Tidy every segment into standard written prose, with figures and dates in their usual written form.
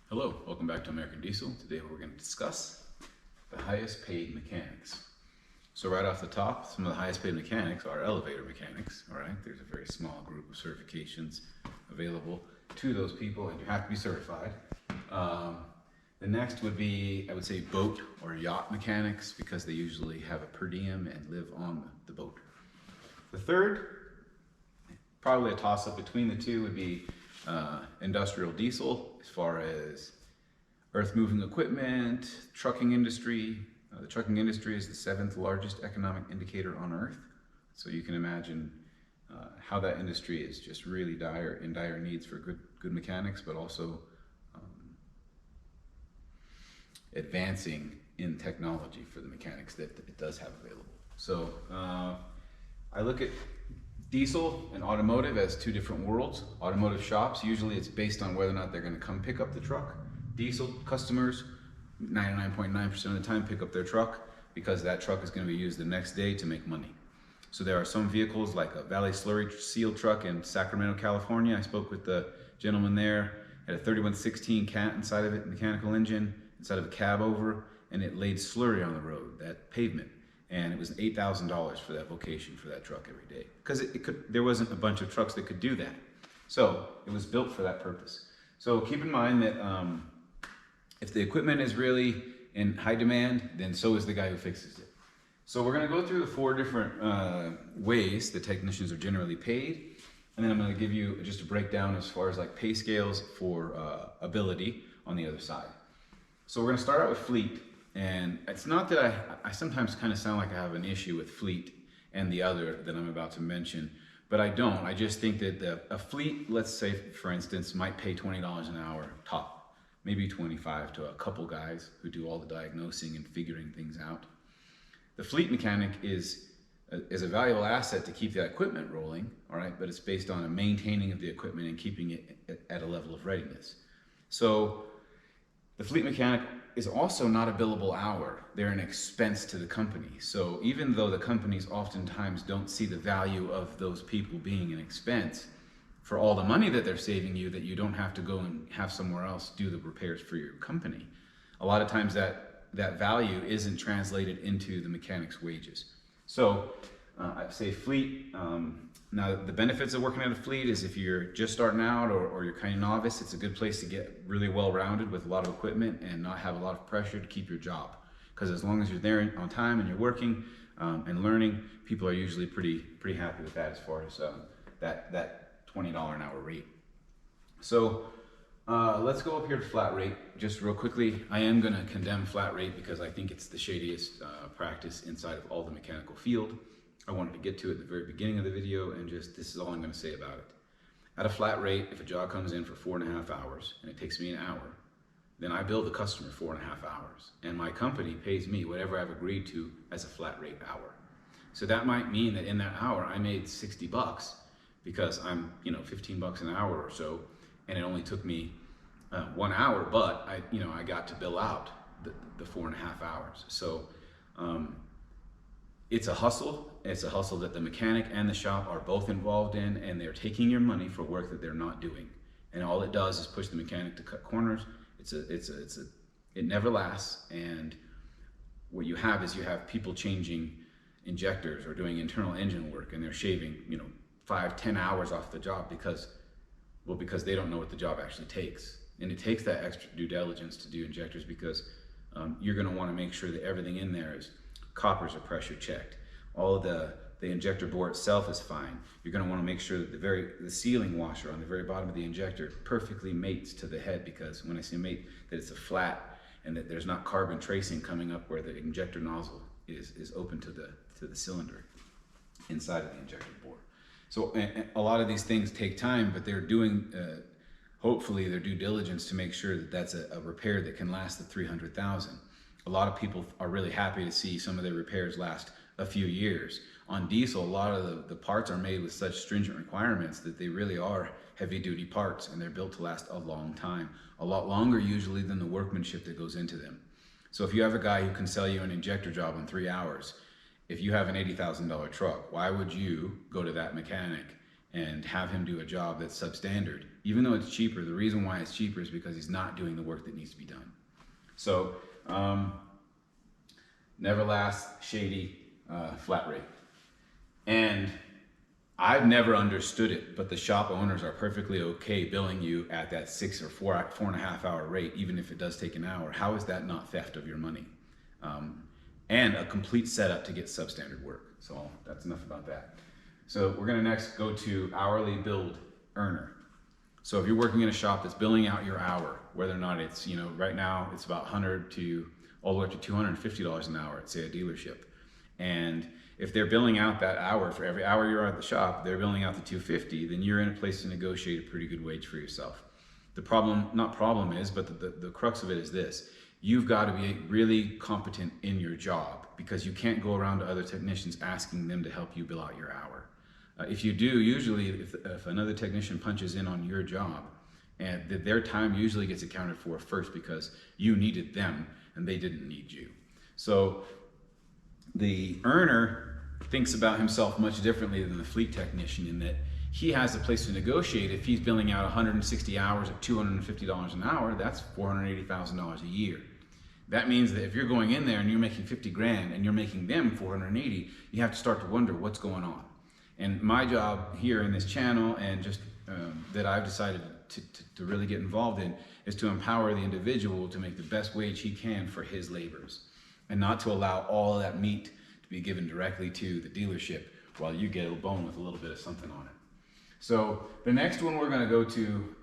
Hello, welcome back to American Diesel. Today we're going to discuss the highest paid mechanics. So right off the top, some of the highest paid mechanics are elevator mechanics. All right, there's a very small group of certifications available to those people, and you have to be certified. The next would be, I would say, boat or yacht mechanics, because they usually have a per diem and live on the boat. The third, probably a toss-up between the two, would be industrial diesel, as far as earth moving equipment, trucking industry. The trucking industry is the 7th largest economic indicator on earth. So you can imagine how that industry is just really in dire needs for good mechanics, but also advancing in technology for the mechanics that it does have available. So I look at diesel and automotive as two different worlds. Automotive shops, usually it's based on whether or not they're going to come pick up the truck. Diesel customers, 99.9% of the time, pick up their truck because that truck is going to be used the next day to make money. So there are some vehicles like a Valley Slurry Seal truck in Sacramento, California. I spoke with the gentleman there. Had a 3116 cat inside of it, mechanical engine, inside of a cab over, and it laid slurry on the road, that pavement. And it was $8,000 for that vocation for that truck every day, because there wasn't a bunch of trucks that could do that. So it was built for that purpose. So keep in mind that if the equipment is really in high demand, then so is the guy who fixes it. So we're going to go through the 4 different ways that technicians are generally paid, and then I'm going to give you just a breakdown as far as like pay scales for ability on the other side. So we're going to start out with fleet. And it's not that I sometimes kind of sound like I have an issue with fleet and the other that I'm about to mention, but I don't. I just think that a fleet, let's say for instance, might pay $20 an hour top, maybe 25 to a couple guys who do all the diagnosing and figuring things out. The fleet mechanic is a valuable asset to keep that equipment rolling, all right, but it's based on a maintaining of the equipment and keeping it at a level of readiness. So the fleet mechanic is also not a billable hour. They're an expense to the company. So even though the companies oftentimes don't see the value of those people being an expense, for all the money that they're saving you, that you don't have to go and have somewhere else do the repairs for your company, a lot of times that value isn't translated into the mechanic's wages. So I'd say fleet. Now the benefits of working at a fleet is if you're just starting out or you're kind of novice, it's a good place to get really well rounded with a lot of equipment and not have a lot of pressure to keep your job. Because as long as you're there on time and you're working and learning, people are usually pretty happy with that as far as that $20 an hour rate. So let's go up here to flat rate. Just real quickly, I am going to condemn flat rate because I think it's the shadiest practice inside of all the mechanical field. I wanted to get to it at the very beginning of the video, and this is all I'm going to say about it. At a flat rate, if a job comes in for 4.5 hours and it takes me an hour, then I bill the customer 4.5 hours, and my company pays me whatever I've agreed to as a flat rate hour. So that might mean that in that hour I made 60 bucks because I'm 15 bucks an hour or so, and it only took me 1 hour, but I got to bill out the 4.5 hours. So it's a hustle. It's a hustle that the mechanic and the shop are both involved in, and they're taking your money for work that they're not doing. And all it does is push the mechanic to cut corners. It never lasts. And what you have is people changing injectors or doing internal engine work, and they're shaving 5-10 hours off the job because they don't know what the job actually takes. And it takes that extra due diligence to do injectors because you're going to want to make sure that everything in there is coppers are pressure checked. All of the injector bore itself is fine. You're going to want to make sure that the sealing washer on the very bottom of the injector perfectly mates to the head, because when I say mate, that it's a flat and that there's not carbon tracing coming up where the injector nozzle is open to the cylinder inside of the injector bore. So a lot of these things take time, but they're doing hopefully their due diligence to make sure that that's a repair that can last the 300,000. A lot of people are really happy to see some of their repairs last a few years. On diesel, a lot of the parts are made with such stringent requirements that they really are heavy duty parts, and they're built to last a long time, a lot longer usually than the workmanship that goes into them. So if you have a guy who can sell you an injector job in 3 hours, if you have an $80,000 truck, why would you go to that mechanic and have him do a job that's substandard. Even though it's cheaper, the reason why it's cheaper is because he's not doing the work that needs to be done. So, never last, shady, flat rate. And I've never understood it, but the shop owners are perfectly okay billing you at that 6 or 4.5 hour rate, even if it does take an hour. How is that not theft of your money? And a complete setup to get substandard work. So that's enough about that. So we're gonna next go to hourly billed earner. So if you're working in a shop that's billing out your hour, whether or not it's, right now it's about $100 to all the way up to $250 an hour at, say, a dealership. And if they're billing out that hour, for every hour you're at the shop, they're billing out the $250, then you're in a place to negotiate a pretty good wage for yourself. The the crux of it is this. You've got to be really competent in your job, because you can't go around to other technicians asking them to help you bill out your hour. If you do, usually if another technician punches in on your job, and their time usually gets accounted for first, because you needed them and they didn't need you. So the earner thinks about himself much differently than the fleet technician, in that he has a place to negotiate. If he's billing out 160 hours at $250 an hour, that's $480,000 a year. That means that if you're going in there and you're making 50 grand and you're making them 480, you have to start to wonder what's going on. And my job here in this channel, and just that I've decided to really get involved in, is to empower the individual to make the best wage he can for his labors, and not to allow all of that meat to be given directly to the dealership while you get a bone with a little bit of something on it. So the next one we're going to go to,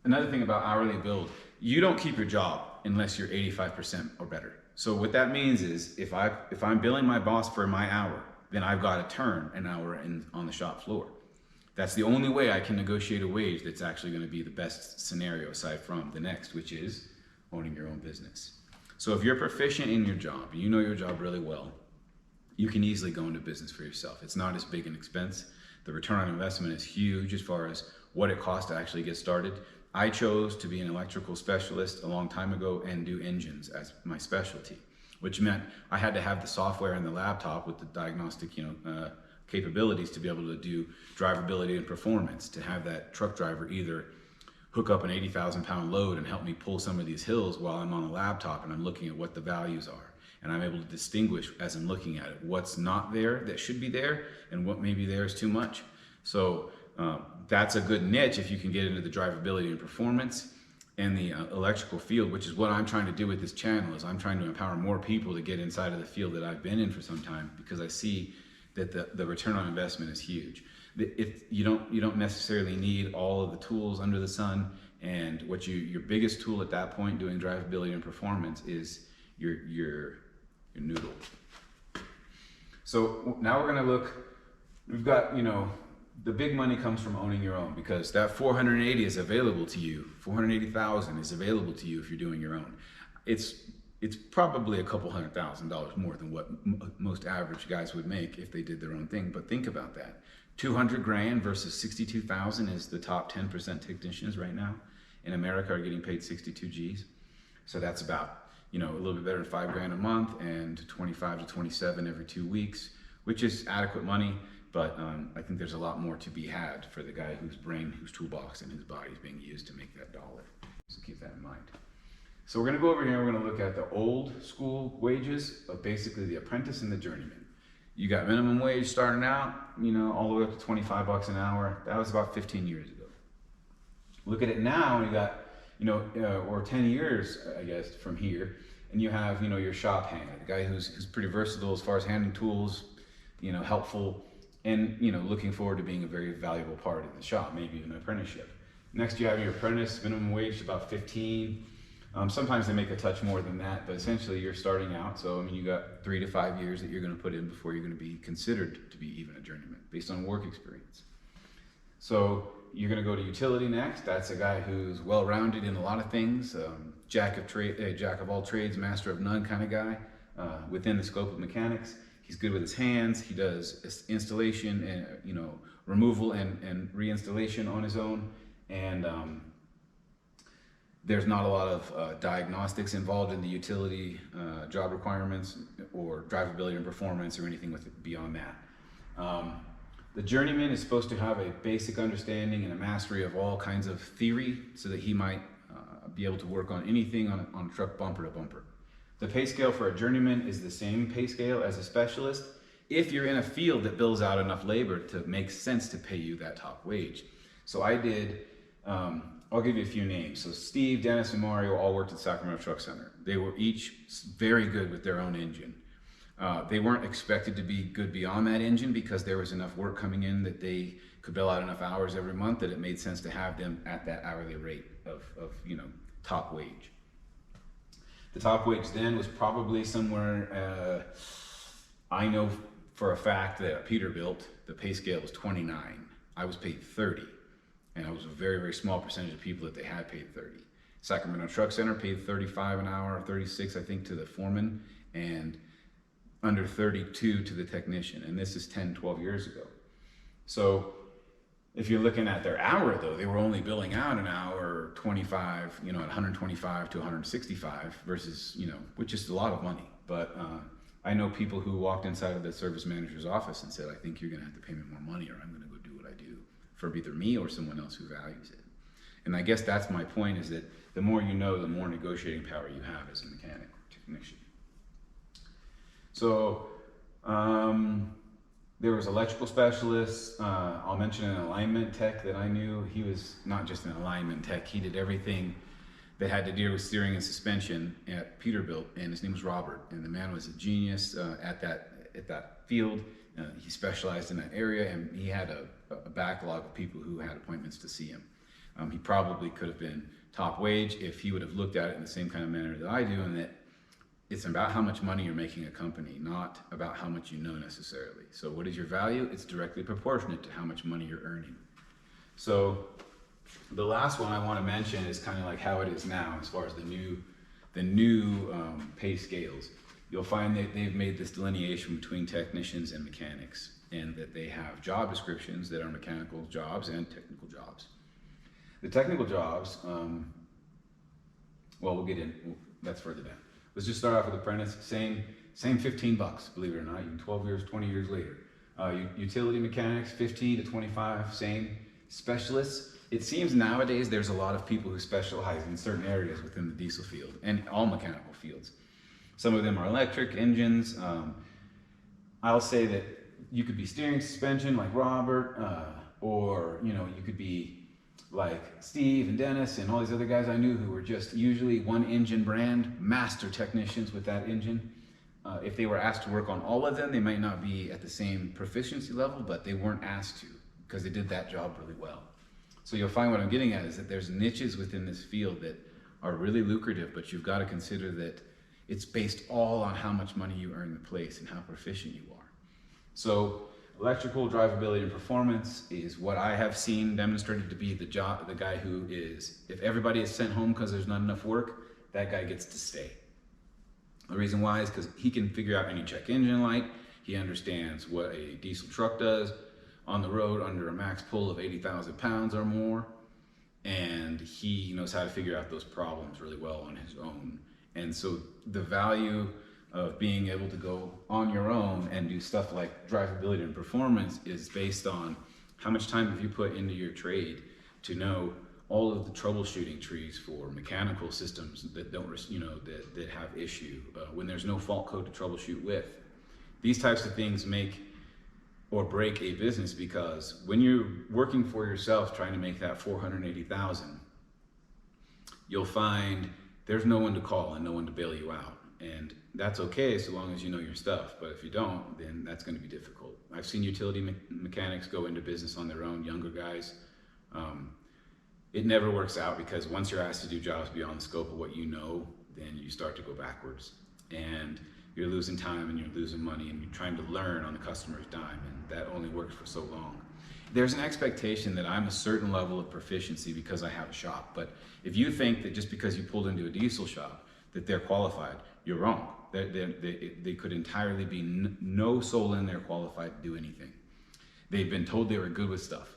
another thing about hourly billed, you don't keep your job unless you're 85% or better. So what that means is if I'm billing my boss for my hour, then I've got to turn an hour on the shop floor. That's the only way I can negotiate a wage that's actually going to be the best scenario, aside from the next, which is owning your own business. So if you're proficient in your job, you know your job really well, you can easily go into business for yourself. It's not as big an expense. The return on investment is huge as far as what it costs to actually get started. I chose to be an electrical specialist a long time ago and do engines as my specialty, which meant I had to have the software and the laptop with the diagnostic, capabilities to be able to do drivability and performance, to have that truck driver either hook up an 80,000 pound load and help me pull some of these hills while I'm on the laptop and I'm looking at what the values are. And I'm able to distinguish as I'm looking at it what's not there that should be there and what maybe there is too much. So that's a good niche if you can get into the drivability and performance and the electrical field, which is what I'm trying to do with this channel. Is I'm trying to empower more people to get inside of the field that I've been in for some time, because I see that the return on investment is huge. You don't necessarily need all of the tools under the sun, and what your biggest tool at that point doing drivability and performance is your noodle. So now we're going to look. We've got the big money comes from owning your own, because that 480 is available to you. 480,000 is available to you if you're doing your own. It's probably a couple $100,000 more than what most average guys would make if they did their own thing. But think about that. 200 grand versus 62,000 is the top 10% technicians right now in America are getting paid 62 G's. So that's about, a little bit better than 5 grand a month, and 25 to 27 every 2 weeks, which is adequate money. But I think there's a lot more to be had for the guy whose brain, whose toolbox, and his body is being used to make that dollar. So keep that in mind. So we're going to go over here and we're going to look at the old school wages of basically the apprentice and the journeyman. You got minimum wage starting out, all the way up to 25 bucks an hour. That was about 15 years ago. Look at it now, you got, or 10 years, I guess, from here, and you have, your shop hand, the guy who's pretty versatile as far as handling tools, helpful, and, looking forward to being a very valuable part of the shop, maybe even an apprenticeship. Next, you have your apprentice, minimum wage about 15. Sometimes they make a touch more than that, but essentially you're starting out. So, you got 3 to 5 years that you're going to put in before you're going to be considered to be even a journeyman based on work experience. So you're going to go to utility next. That's a guy who's well-rounded in a lot of things, jack of all trades, master of none kind of guy within the scope of mechanics. He's good with his hands. He does installation and removal and reinstallation on his own, and there's not a lot of diagnostics involved in the utility job requirements or drivability and performance or anything with it beyond that. The journeyman is supposed to have a basic understanding and a mastery of all kinds of theory so that he might be able to work on anything on a truck bumper to bumper. The pay scale for a journeyman is the same pay scale as a specialist if you're in a field that bills out enough labor to make sense to pay you that top wage. So I did, I'll give you a few names. So Steve, Dennis, and Mario all worked at Sacramento Truck Center. They were each very good with their own engine. They weren't expected to be good beyond that engine because there was enough work coming in that they could bill out enough hours every month that it made sense to have them at that hourly rate of top wage. The top wage then was probably somewhere, I know for a fact that at Peterbilt, the pay scale was 29. I was paid 30, and I was a very, very small percentage of people that they had paid 30. Sacramento Truck Center paid 35 an hour, 36 I think to the foreman, and under 32 to the technician, and this is 10, 12 years ago. So if you're looking at their hour though, they were only billing out an hour 25, at 125 to 165 versus, which is a lot of money. But I know people who walked inside of the service manager's office and said, I think you're gonna have to pay me more money or I'm gonna go do what I do for either me or someone else who values it. And I guess that's my point, is that the more you know, the more negotiating power you have as a mechanic or technician. So there was electrical specialists. I'll mention an alignment tech that I knew. He was not just an alignment tech, he did everything that had to do with steering and suspension at Peterbilt, and his name was Robert. And the man was a genius at that field. He specialized in that area, and he had a backlog of people who had appointments to see him. He probably could have been top wage if he would have looked at it in the same kind of manner that I do, and that it's about how much money you're making a company, not about how much you know necessarily. So what is your value? It's directly proportionate to how much money you're earning. So the last one I want to mention is kind of like how it is now as far as the new pay scales. You'll find that they've made this delineation between technicians and mechanics, and that they have job descriptions that are mechanical jobs and technical jobs. The technical jobs, we'll get in, that's further down. Let's just start off with apprentice, same 15 bucks, believe it or not, even 12 years, 20 years later. Utility mechanics, 15 to 25, same. Specialists, it seems nowadays there's a lot of people who specialize in certain areas within the diesel field and all mechanical fields. Some of them are electric engines. I'll say that you could be steering suspension like Robert, or you could be like Steve and Dennis and all these other guys I knew who were just usually one engine brand, master technicians with that engine. If they were asked to work on all of them, they might not be at the same proficiency level, but they weren't asked to because they did that job really well. So you'll find what I'm getting at is that there's niches within this field that are really lucrative, but you've got to consider that it's based all on how much money you earn in the place and how proficient you are. So electrical drivability and performance is what I have seen demonstrated to be the guy who is, if everybody is sent home because there's not enough work, that guy gets to stay. The reason why is because he can figure out any check engine light, he understands what a diesel truck does on the road under a max pull of 80,000 pounds or more, and he knows how to figure out those problems really well on his own. And so the value of being able to go on your own and do stuff like drivability and performance is based on how much time have you put into your trade to know all of the troubleshooting trees for mechanical systems that don't, that have issue when there's no fault code to troubleshoot with. These types of things make or break a business, because when you're working for yourself trying to make that 480,000, you'll find there's no one to call and no one to bail you out. And that's okay so long as you know your stuff, but if you don't, then that's going to be difficult. I've seen utility mechanics go into business on their own, younger guys. It never works out, because once you're asked to do jobs beyond the scope of what you know, then you start to go backwards, and you're losing time and you're losing money and you're trying to learn on the customer's dime, and that only works for so long. There's an expectation that I'm a certain level of proficiency because I have a shop, but if you think that just because you pulled into a diesel shop that they're qualified, you're wrong. They could entirely be no soul in there qualified to do anything. They've been told they were good with stuff.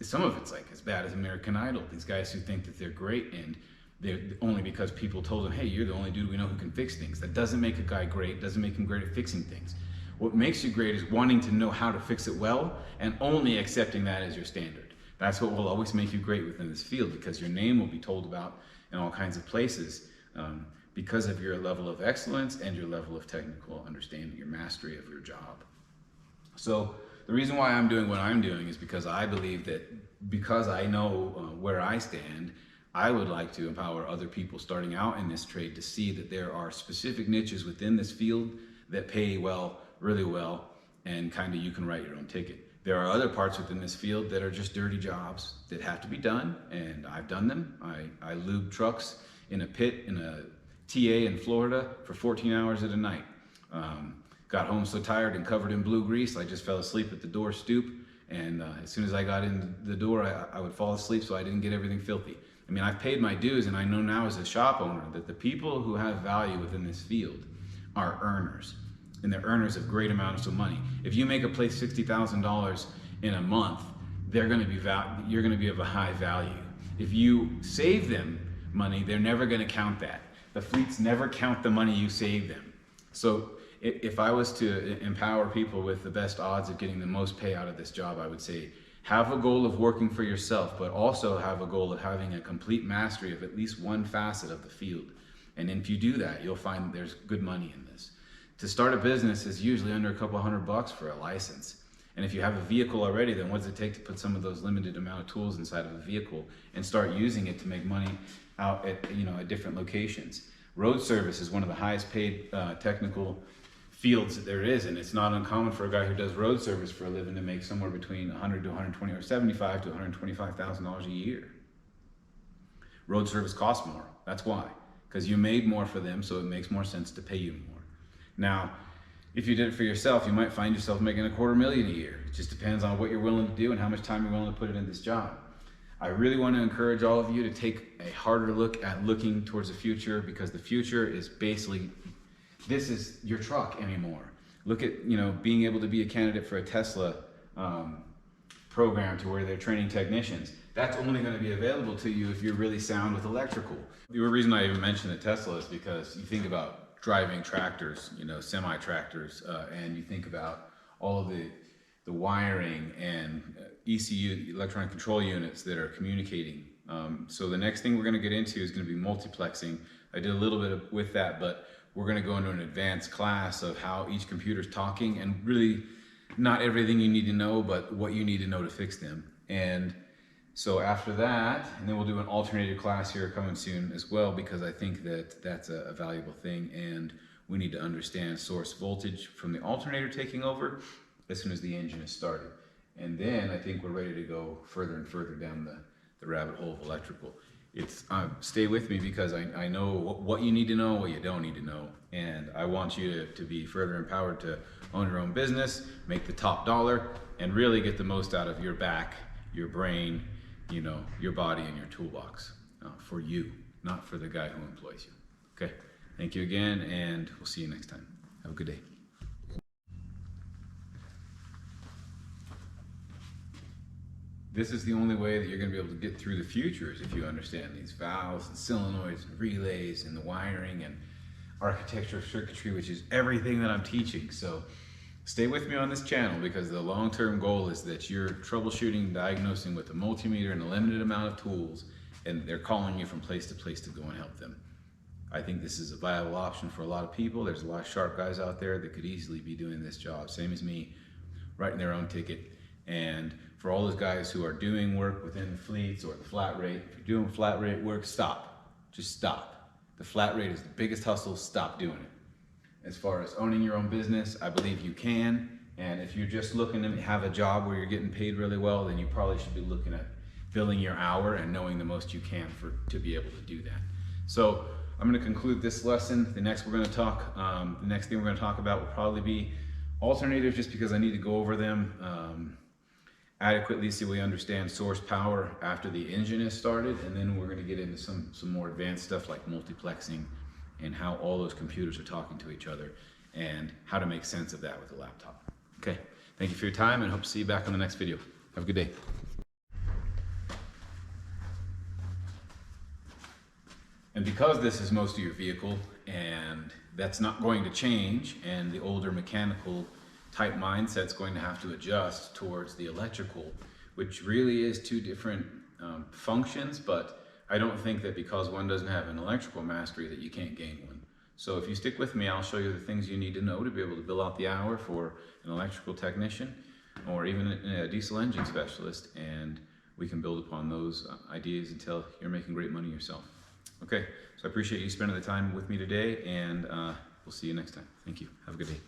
Some of it's like as bad as American Idol. These guys who think that they're great, and they're only because people told them, hey, you're the only dude we know who can fix things. That doesn't make a guy great, doesn't make him great at fixing things. What makes you great is wanting to know how to fix it well and only accepting that as your standard. That's what will always make you great within this field, because your name will be told about in all kinds of places because of your level of excellence and your level of technical understanding, your mastery of your job. So the reason why I'm doing what I'm doing is because I believe that because I know where I stand, I would like to empower other people starting out in this trade to see that there are specific niches within this field that pay well, really well, and kind of you can write your own ticket. There are other parts within this field that are just dirty jobs that have to be done, and I've done them. I lube trucks in a pit in a TA in Florida for 14 hours at a night. Got home so tired and covered in blue grease, I just fell asleep at the door stoop, and as soon as I got in the door, I would fall asleep so I didn't get everything filthy. I mean, I've paid my dues, and I know now as a shop owner that the people who have value within this field are earners, and they're earners of great amounts of money. If you make a place $60,000 in a month, you're going to be of a high value. If you save them money, they're never going to count that. The fleets never count the money you save them. So if I was to empower people with the best odds of getting the most pay out of this job, I would say have a goal of working for yourself, but also have a goal of having a complete mastery of at least one facet of the field. And if you do that, you'll find that there's good money in this. To start a business is usually under a couple $100 for a license. And if you have a vehicle already, then what does it take to put some of those limited amount of tools inside of a vehicle and start using it to make money out at, at different locations? Road service is one of the highest paid technical fields that there is, and it's not uncommon for a guy who does road service for a living to make somewhere between 100 to 120 or $75 to $125,000 a year. Road service costs more. That's why, because you made more for them, so it makes more sense to pay you more. Now, if you did it for yourself, you might find yourself making $250,000 a year. It just depends on what you're willing to do and how much time you're willing to put in this job. I really want to encourage all of you to take a harder look at looking towards the future, because the future is basically, this is your truck anymore. Look at, being able to be a candidate for a Tesla program to where they're training technicians. That's only going to be available to you if you're really sound with electrical. The reason I even mentioned the Tesla is because you think about driving tractors, semi-tractors, and you think about all of the wiring and ECU, electronic control units that are communicating. So the next thing we're going to get into is going to be multiplexing. I did a little bit with that, but we're going to go into an advanced class of how each computer's talking, and really not everything you need to know, but what you need to know to fix them. And so after that, and then we'll do an alternator class here coming soon as well, because I think that that's a valuable thing, and we need to understand source voltage from the alternator taking over as soon as the engine is started. And then I think we're ready to go further and further down the rabbit hole of electrical. Stay with me, because I know what you need to know, what you don't need to know, and I want you to be further empowered to own your own business, make the top dollar, and really get the most out of your back, your brain, your body, and your toolbox for you, not for the guy who employs you. Okay, thank you again, and we'll see you next time. Have a good day. This is the only way that you're going to be able to get through the future, is if you understand these valves and solenoids and relays and the wiring and architecture of circuitry, which is everything that I'm teaching. So stay with me on this channel, because the long-term goal is that you're troubleshooting, diagnosing with a multimeter and a limited amount of tools, and they're calling you from place to place to go and help them. I think this is a viable option for a lot of people. There's a lot of sharp guys out there that could easily be doing this job, same as me, writing their own ticket. And for all those guys who are doing work within the fleets or the flat rate, if you're doing flat rate work, stop. Just stop. The flat rate is the biggest hustle. Stop doing it. As far as owning your own business, I believe you can. And if you're just looking to have a job where you're getting paid really well, then you probably should be looking at billing your hour and knowing the most you can to be able to do that. So I'm going to conclude this lesson. The next thing we're going to talk about will probably be alternators, just because I need to go over them adequately so we understand source power after the engine is started, and then we're going to get into some more advanced stuff like multiplexing and how all those computers are talking to each other and how to make sense of that with a laptop. Okay, thank you for your time, and hope to see you back on the next video. Have a good day. And because this is most of your vehicle, and that's not going to change, and the older mechanical type mindset's going to have to adjust towards the electrical, which really is two different functions, but I don't think that because one doesn't have an electrical mastery that you can't gain one. So if you stick with me, I'll show you the things you need to know to be able to bill out the hour for an electrical technician or even a diesel engine specialist, and we can build upon those ideas until you're making great money yourself. Okay, so I appreciate you spending the time with me today, and we'll see you next time. Thank you. Have a good day.